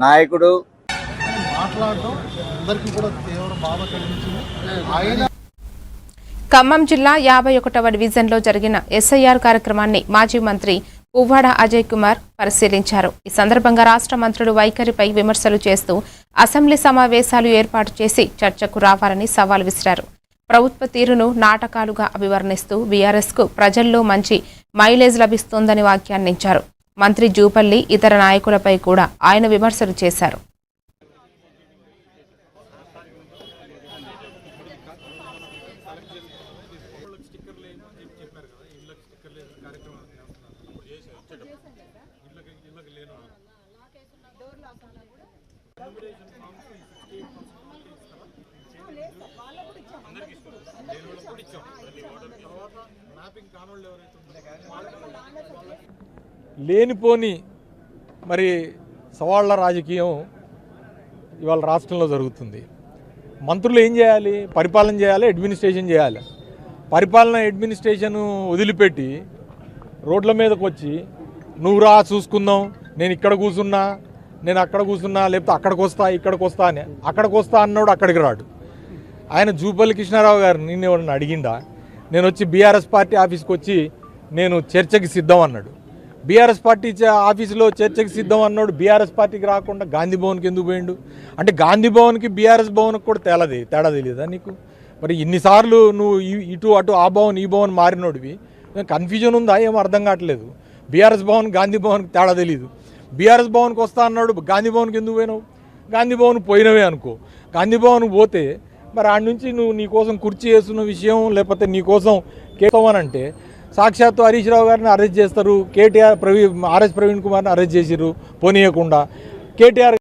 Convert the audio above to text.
నాయకుడు మాట్లాడడం అందరికీ కూడా తీవ్ర బాధ కలిగించింది. ఆయన ఖమ్మం జిల్లా 51వ డివిజన్లో జరిగిన ఎస్ఐఆర్ కార్యక్రమాన్ని మాజీ మంత్రి పువ్వాడ అజయ్ కుమార్ పరిశీలించారు. ఈ సందర్భంగా రాష్ట్ర మంత్రులు వైఖరిపై విమర్శలు చేస్తూ అసెంబ్లీ సమావేశాలు ఏర్పాటు చేసి చర్చకు రావాలని సవాల్ విసిరారు. ప్రభుత్వ తీరును నాటకాలుగా అభివర్ణిస్తూ బీఆర్ఎస్కు ప్రజల్లో మంచి మైలేజ్ లభిస్తోందని వ్యాఖ్యానించారు. మంత్రి జూపల్లి ఇతర నాయకులపై కూడా ఆయన విమర్శలు చేశారు. లేనిపోని మరి సవాళ్ల రాజకీయం ఇవాళ రాష్ట్రంలో జరుగుతుంది. మంత్రులు ఏం చేయాలి? పరిపాలన చేయాలి, అడ్మినిస్ట్రేషన్ చేయాలి. పరిపాలన అడ్మినిస్ట్రేషన్ వదిలిపెట్టి రోడ్ల మీదకి వచ్చి నువ్వు రా చూసుకుందాం, నేను ఇక్కడ కూర్చున్నా, నేను అక్కడ కూర్చున్నా, లేకపోతే అక్కడికి వస్తా ఇక్కడికి వస్తా అని అక్కడికి వస్తా అన్నాడు అక్కడికి రాడు. ఆయన జూపల్లి కృష్ణారావు గారు నిన్న ఎవరన్నా అడిగిందా? నేను వచ్చి బీఆర్ఎస్ పార్టీ ఆఫీస్కి వచ్చి నేను చర్చకి సిద్ధం అన్నాడు. బీఆర్ఎస్ పార్టీ ఆఫీసులో చర్చకి సిద్ధం అన్నాడు. బీఆర్ఎస్ పార్టీకి రాకుండా గాంధీ భవన్కి ఎందుకు పోయిండు? అంటే గాంధీ భవన్కి బీఆర్ఎస్ భవన్కి కూడా తేడా తెలియదా నీకు? మరి ఇన్నిసార్లు నువ్వు ఇటు అటు ఆ భవన్ ఈ భవన్ మారినోడివి, కన్ఫ్యూజన్ ఉందా? ఏమో అర్థం కావట్లేదు. బీఆర్ఎస్ భవన్ గాంధీ భవన్కి తేడా తెలియదు. బీఆర్ఎస్ భవన్కి వస్తా అన్నాడు, గాంధీ భవన్కి ఎందుకు పోయినావు? గాంధీ భవన్ పోయినవే అనుకో. గాంధీ భవన్కి పోతే మరి ఆడ నుంచి నువ్వు నీకోసం కుర్చీ వేస్తున్న విషయం, లేకపోతే నీకోసం కేసవనంటే సాక్షాత్తు హరీష్ రావు గారిని అరెస్ట్ చేస్తారు. ఆర్ఎస్ ప్రవీణ్ కుమార్ని అరెస్ట్ చేసిర్రు పోనీయకుండా. కేటీఆర్